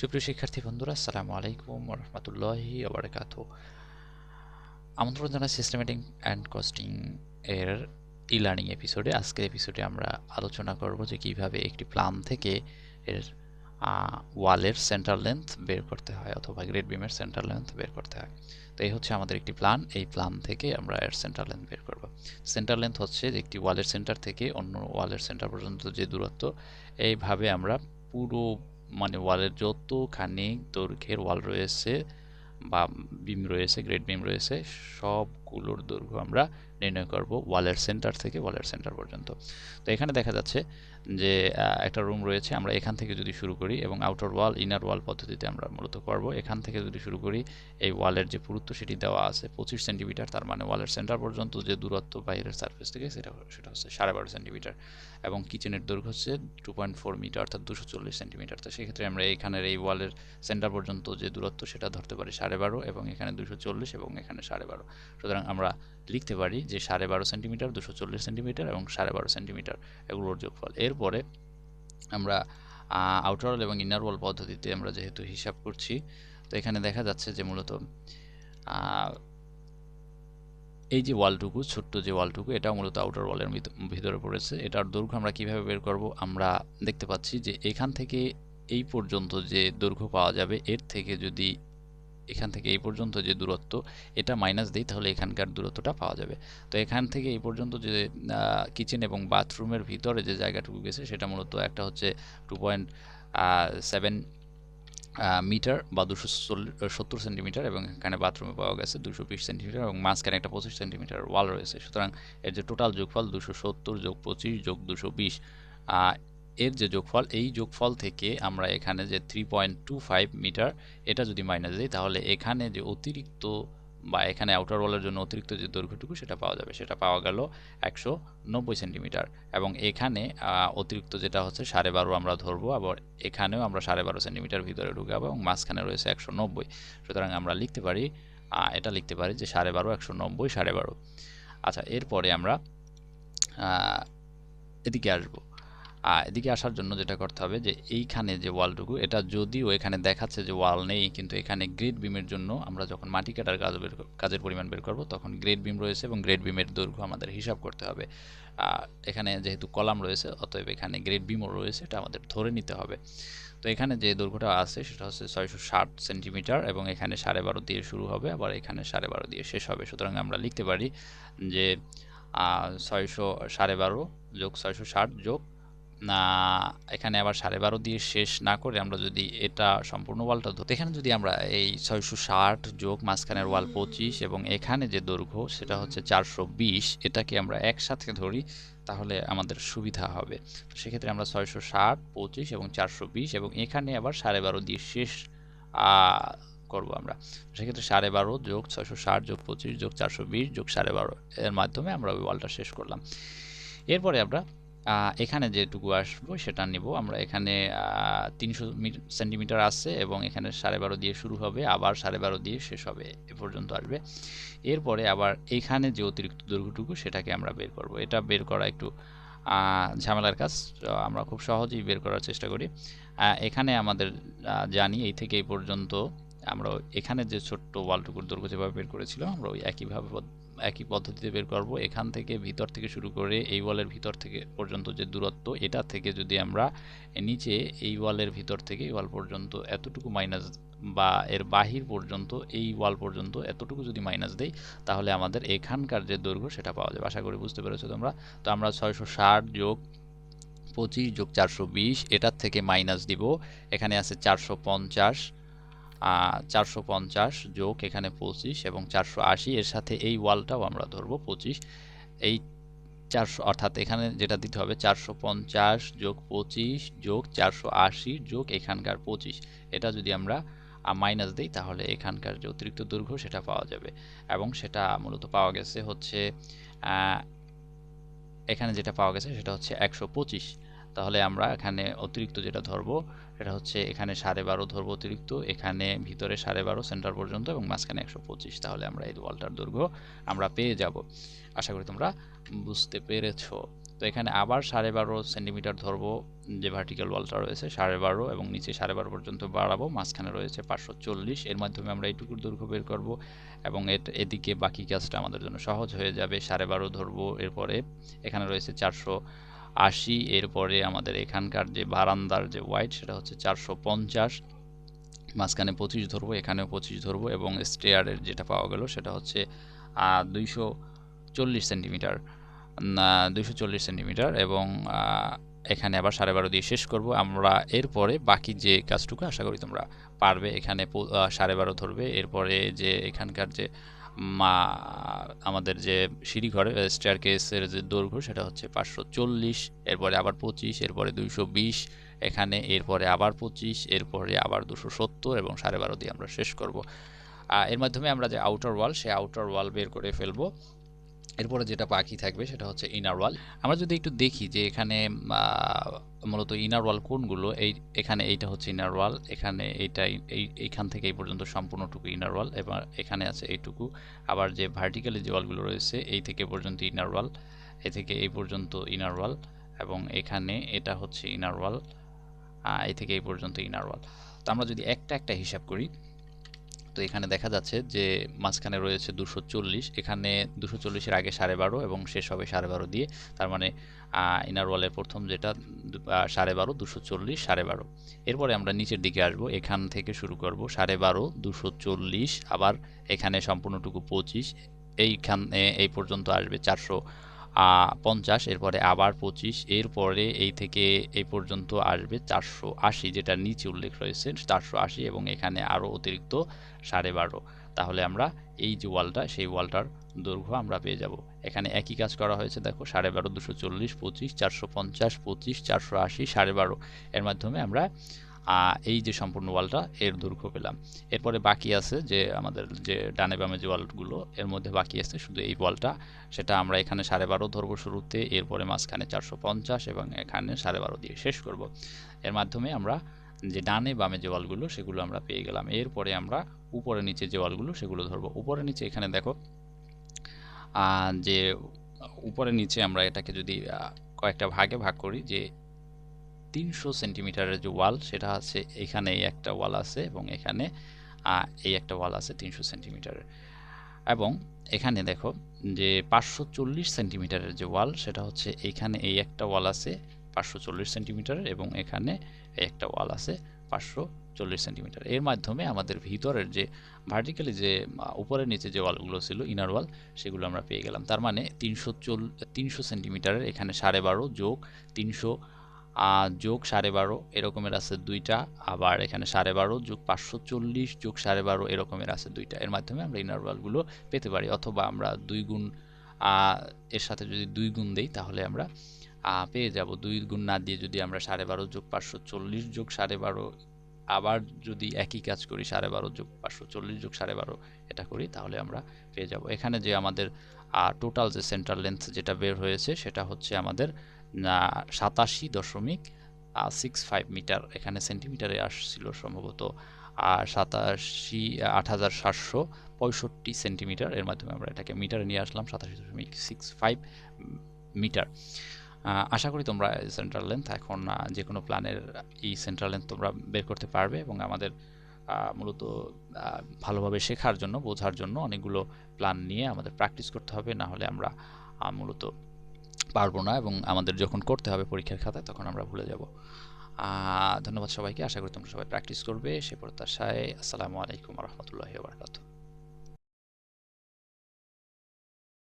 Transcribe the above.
সুপ্রিয় শিক্ষার্থী বন্ধুরা, আসসালামু আলাইকুম ওয়া রাহমাতুল্লাহি ওয়া বারাকাতুহু। আমন্ত্রণ জানাই সিস্টেমেটিক অ্যান্ড কস্টিং এর ই-লার্নিং এপিসোডে। আজকের এপিসোডে আমরা আলোচনা করব যে কিভাবে একটি প্ল্যান থেকে এর ওয়ালের সেন্টার লেন্থ বের করতে হয় অথবা গ্রেড বিমের সেন্টার লেন্থ বের করতে হয়। তো এই হচ্ছে আমাদের একটি প্ল্যান। এই প্ল্যান থেকে আমরা এর সেন্টার লেন্থ বের করব। সেন্টার লেন্থ হচ্ছে যে একটি ওয়ালের সেন্টার থেকে অন্য ওয়ালের সেন্টার পর্যন্ত যে দূরত্ব। এইভাবে আমরা পুরো ওয়ালের যতখানি দৈর্ঘ্যের ওয়াল রয়েছে বা বিম রয়েছে, গ্রেড বিম রয়েছে, সবগুলোর দৈর্ঘ্য আমরা নির্ণয় করব ওয়ালের সেন্টার থেকে ওয়ালের সেন্টার পর্যন্ত। তো এখানে দেখা যাচ্ছে যে একটা রুম রয়েছে। আমরা এখান থেকে যদি শুরু করি এবং আউটার ওয়াল ইনার ওয়াল পদ্ধতিতে আমরা মূলত করব। এখান থেকে যদি শুরু করি, এই ওয়ালের যে পুরুত্ব সেটি দেওয়া আছে 25 সেন্টিমিটার। তার মানে ওয়ালের সেন্টার পর্যন্ত যে দূরত্ব বাইরের সারফেস থেকে সেটা হচ্ছে 12.5 সেন্টিমিটার এবং কিচেনের দৈর্ঘ্য হচ্ছে 2.4 মিটার অর্থাৎ 240 সেন্টিমিটার। তো সেক্ষেত্রে আমরা এখানের এই ওয়ালের সেন্টার পর্যন্ত যে দূরত্ব সেটা ধরতে পারি 12.5 এবং এখানে 240 এবং এখানে 12.5। সুতরাং আমরা লিখতে পারি যে 12.5 সেন্টিমিটার, 240 সেন্টিমিটার এবং 12.5 সেন্টিমিটার এগুলোর যোগফল। এরপরে আমরা আউটার ওয়াল এবং ইনার ওয়াল পদ্ধতিতে আমরা যেহেতু হিসাব করছি, তো এখানে দেখা যাচ্ছে যে মূলত এই যে ওয়ালটুকু, ছোট্ট যে ওয়ালটুকু, এটা মূলত আউটার ওয়ালের ভিতরে পড়েছে। এটার দৈর্ঘ্য আমরা কিভাবে বের করব? আমরা দেখতে পাচ্ছি যে এখান থেকে এই পর্যন্ত যে দৈর্ঘ্য পাওয়া যাবে, এর থেকে যদি এখান থেকে এই পর্যন্ত যে দূরত্ব এটা মাইনাস দিই তাহলে এখানকার দূরত্বটা পাওয়া যাবে। তো এখান থেকে এই পর্যন্ত যে কিচেন এবং বাথরুমের ভিতরে যে জায়গাটুকু গেছে সেটা মূলত একটা হচ্ছে 2.7 মিটার বা 270 সেন্টিমিটার এবং এখানে বাথরুমে পাওয়া গেছে 220 সেন্টিমিটার এবং মাঝখানে একটা 25 সেন্টিমিটার ওয়াল রয়েছে। সুতরাং এর যে টোটাল যোগফল 270 যোগ 25 যোগ 220, এর যে যোগফল, এই যোগফল থেকে আমরা এখানে যে 3.25 মিটার এটা যদি মাইনাস দিই তাহলে এখানে যে অতিরিক্ত বা এখানে আউটার ওয়ালের জন্য অতিরিক্ত যে দৈর্ঘ্যটুকু সেটা পাওয়া যাবে। সেটা পাওয়া গেল 190 সেন্টিমিটার এবং এখানে অতিরিক্ত যেটা হচ্ছে 12.5 আমরা ধরবো। আবার এখানেও আমরা 12.5 সেন্টিমিটার ভিতরে ঢুকাবো এবং মাঝখানে রয়েছে 190। সুতরাং আমরা লিখতে পারি এটা লিখতে পারি যে 12.5 190 12.5। আচ্ছা, এরপরে আমরা এদিকে আসবো। এদিকে আসার জন্য যেটা করতে হবে যে এইখানে যে ওয়ালটুকু, এটা যদিও এখানে দেখাচ্ছে যে ওয়াল নেই, কিন্তু এখানে গ্রেড বিমের জন্য আমরা যখন মাটি কাটার কাজের পরিমাণ বের করব তখন গ্রেড বিম রয়েছে এবং গ্রেড বিমের দৈর্ঘ্য আমাদের হিসাব করতে হবে। এখানে যেহেতু কলাম রয়েছে অতএব এখানে গ্রেড বিমও রয়েছে, এটা আমাদের ধরে নিতে হবে। তো এখানে যে দৈর্ঘ্যটা আছে সেটা হচ্ছে 660 সেন্টিমিটার এবং এখানে 12.5 দিয়ে শুরু হবে, আবার এখানে 12.5 দিয়ে শেষ হবে। সুতরাং আমরা লিখতে পারি যে 12.5 যোগ 660 যোগ এখানে আবার 12.5 দিয়ে শেষ না করে আমরা যদি এটা সম্পূর্ণ ওয়ালটা ধরি, এখানে যদি আমরা এই 660 যোগ মাঝখানের ওয়াল 25 এবং এখানে যে দৈর্ঘ্য সেটা হচ্ছে 420, এটাকে আমরা একসাথে ধরি তাহলে আমাদের সুবিধা হবে। তো সেক্ষেত্রে আমরা 660, 25 এবং 420 এবং এখানে আবার 12.5 দিয়ে শেষ করব আমরা। সেক্ষেত্রে 12.5 যোগ 660 যোগ 25 যোগ 420 যোগ 12.5 এর মাধ্যমে আমরা ওই ওয়ালটা শেষ করলাম। এরপরে আমরা এখানে যেটুকু আসবো সেটা নিব। আমরা এখানে 300 সেন্টিমিটার আছে এবং এখানে 12.5 দিয়ে শুরু হবে, আবার 12.5 দিয়ে শেষ হবে, এ পর্যন্ত আসবে। এরপরে আবার এইখানে যে অতিরিক্ত দৈর্ঘ্যটুকু সেটাকে আমরা বের করব। এটা বের করা একটু ঝামেলার কাজ, আমরা খুব সহজেই বের করার চেষ্টা করি। এখানে আমাদের জানি এই থেকে এই পর্যন্ত আমরা এখানে যে ছোট্ট ওয়ালটুকুর দৈর্ঘ্য যেভাবে বের করেছিলাম আমরা ওই একই পদ্ধতিতে বের করব। এখান থেকে ভিতর থেকে শুরু করে এই ওয়ালের ভিতর থেকে পর্যন্ত যে দূরত্ব, এটা থেকে যদি আমরা নিচে এই ওয়ালের ভিতর থেকে এই ওয়াল পর্যন্ত এতটুকু মাইনাস বা এর বাহির পর্যন্ত এই ওয়াল পর্যন্ত এতটুকু যদি মাইনাস দেই তাহলে আমাদের এখানকার যে দৈর্ঘ্য সেটা পাওয়া যাবে। আশা করি বুঝতে পেরেছো তোমরা। তো আমরা 660 যোগ 25 যোগ 420 এটার থেকে মাইনাস দিব, এখানে আছে 450, 450 যোগ এখানে 25 এবং 480, এর সাথে এই ওয়ালটাও আমরা ধরবো 25। এই 400 অর্থাৎ এখানে যেটা দিতে হবে 450 যোগ 25 যোগ 480 যোগ এখানকার 25, এটা যদি আমরা মাইনাস দিই তাহলে এখানকার যে অতিরিক্ত দৈর্ঘ্য সেটা পাওয়া যাবে এবং সেটা মূলত পাওয়া গেছে হচ্ছে এখানে যেটা পাওয়া গেছে সেটা হচ্ছে 125। তাহলে আমরা এখানে অতিরিক্ত যেটা ধরবো এটা হচ্ছে এখানে 12.5 ধরবো অতিরিক্ত, এখানে ভিতরে 12.5 সেন্টার পর্যন্ত এবং মাঝখানে 125। তাহলে আমরা এই ওয়ালটার দৈর্ঘ্য আমরা পেয়ে যাব। আশা করি তোমরা বুঝতে পেরেছো। তো এখানে আবার 12.5 সেন্টিমিটার ধরবো, যে ভার্টিক্যাল ওয়ালটা রয়েছে 12.5 এবং নিচে 12.5 পর্যন্ত বাড়াবো, মাঝখানে রয়েছে 540, এর মাধ্যমে আমরা এইটুকুর দৈর্ঘ্য বের করব এবং এদিকে বাকি কাজটা আমাদের জন্য সহজ হয়ে যাবে। 12.5 ধরবো, এরপরে এখানে রয়েছে 480, এরপরে আমাদের এখানকার যে বারান্দার যে ওয়াইড সেটা হচ্ছে 450, মাঝখানে 25 ধরবো, এখানেও 25 ধরবো এবং স্টেয়ারের যেটা পাওয়া গেল সেটা হচ্ছে 240 সেন্টিমিটার, 240 সেন্টিমিটার এবং এখানে আবার 12.5 দিয়ে শেষ করব আমরা। এরপরে বাকি যে কাজটুকু আশা করি তোমরা পারবে। এখানে 12.5 ধরবে, এরপরে যে এখানকার যে আমাদের যে সিঁড়ি ঘরে স্টেয়ার কেসের যে দৈর্ঘ্য সেটা হচ্ছে 540, এরপরে আবার 25, এরপরে 220 এখানে, এরপরে আবার 25, এরপরে আবার 270 এবং 12.5 দিয়ে আমরা শেষ করব। এর মাধ্যমে আমরা যে আউটার ওয়াল, সেই আউটার ওয়াল বের করে ফেলবো। এরপরে যেটা বাকি থাকবে সেটা হচ্ছে ইনার ওয়াল। আমরা যদি একটু দেখি যে এখানে মূলত ইনার ওয়াল কোনগুলো, এখানে এইটা হচ্ছে ইনার ওয়াল, এখানে এইখান থেকে এই পর্যন্ত সম্পূর্ণটুকু ইনার ওয়াল এবং এখানে আছে এইটুকু। আবার যে ভার্টিক্যালি যে ওয়ালগুলো রয়েছে এই থেকে পর্যন্ত ইনার ওয়াল, এই থেকে এই পর্যন্ত ইনার ওয়াল এবং এখানে এটা হচ্ছে ইনার ওয়াল, এই থেকে এই পর্যন্ত ইনার ওয়াল। তো আমরা যদি একটা একটা হিসাব করি, তো এখানে দেখা যাচ্ছে যে মাঝখানে রয়েছে 240, এখানে 240-এর আগে 12.5 এবং শেষ হবে 12.5 দিয়ে, তার মানে ইনার ওয়ালের প্রথম যেটা 12.5, 240, 12.5। এরপরে আমরা নিচের দিকে আসব, এখান থেকে শুরু করব 12.5, 240, আবার এখানে সম্পূর্ণটুকু 25, এইখানে এই পর্যন্ত আসবে 450, এরপরে আবার 25, এরপরে এই থেকে এই পর্যন্ত আসবে 480, যেটা নিচে উল্লেখ রয়েছে 480 এবং এখানে আরও অতিরিক্ত 12.5। তাহলে আমরা এই যে ওয়ালটা, সেই ওয়ালটার দৈর্ঘ্য আমরা পেয়ে যাব। এখানে একই কাজ করা হয়েছে, দেখো 12.5, 240, 25, 450, 25, 480, 12.5, এর মাধ্যমে আমরা এই যে সম্পূর্ণ ওয়ালটা এর দৈর্ঘ্য পেলাম। এরপরে বাকি আছে যে আমাদের যে ডানে বামে যে ওয়ালগুলো, এর মধ্যে বাকি আছে শুধু এই ওয়ালটা, সেটা আমরা এখানে 12.5 ধরবো শুরুতে, এরপরে মাঝখানে 450 এবং এখানে 12.5 দিয়ে শেষ করব। এর মাধ্যমে আমরা যে ডানে বামে যে ওয়ালগুলো সেগুলো আমরা পেয়ে গেলাম। এরপরে আমরা উপরে নিচে যে ওয়ালগুলো সেগুলো ধরবো। উপরে নিচে এখানে দেখো যে উপরে নিচে আমরা এটাকে যদি কয়েকটা ভাগে ভাগ করি, যে 300 সেন্টিমিটারের যে ওয়াল সেটা আছে, এখানে এই একটা ওয়াল আছে এবং এখানে এই একটা ওয়াল আছে 300 সেন্টিমিটারের, এবং এখানে দেখো যে 540 সেন্টিমিটারের যে ওয়াল সেটা হচ্ছে এইখানে এই একটা ওয়াল আছে 540 সেন্টিমিটারের এবং এখানে এই একটা ওয়াল আছে 540 সেন্টিমিটার। এর মাধ্যমে আমাদের ভিতরের যে ভার্টিক্যালি যে উপরের নিচে যে ওয়ালগুলো ছিল ইনার ওয়াল, সেগুলো আমরা পেয়ে গেলাম। তার মানে 300 সেন্টিমিটারের এখানে 12.5 যোগ 300 যোগ 12.5 এরকমের আছে দুইটা, আবার এখানে 12.5 যোগ 540 যোগ 12.5 এরকমের আছে দুইটা। এর মাধ্যমে আমরা ইনার ওয়ালগুলো পেতে পারি, অথবা আমরা 2 গুণ এর সাথে যদি 2 গুণ দেই তাহলে আমরা পেয়ে যাব। 2 গুণ না দিয়ে যদি আমরা 12.5 যোগ 540 যোগ 12.5, আবার যদি একই কাজ করি 12.5 যোগ 540 যোগ 12.5 এটা করি, তাহলে আমরা পেয়ে যাব। এখানে যে আমাদের টোটাল যে সেন্টার লেন্থ যেটা বের হয়েছে সেটা হচ্ছে আমাদের 87.65 মিটার, এখানে সেন্টিমিটারে আসছিল সম্ভবত 87,8765 সেন্টিমিটার। এর মাধ্যমে আমরা এটাকে মিটারে নিয়ে আসলাম 87.65 মিটার। আশা করি তোমরা সেন্ট্রাল লেন্থ এখন যে কোনো প্ল্যানের এই সেন্ট্রাল লেন্থ তোমরা বের করতে পারবে এবং আমাদের মূলত ভালোভাবে শেখার জন্য, বোঝার জন্য অনেকগুলো প্ল্যান নিয়ে আমাদের প্র্যাকটিস করতে হবে, না হলে আমরা মূলত পারবো না এবং আমাদের যখন করতে হবে পরীক্ষার খাতায় তখন আমরা ভুলে যাব। ধন্যবাদ সবাইকে, আশা করি তোমরা সবাই প্র্যাকটিস করবে সে প্রত্যাশায়। আসসালামু আলাইকুম ওয়া রাহমাতুল্লাহি ওয়া বারাকাতুহু।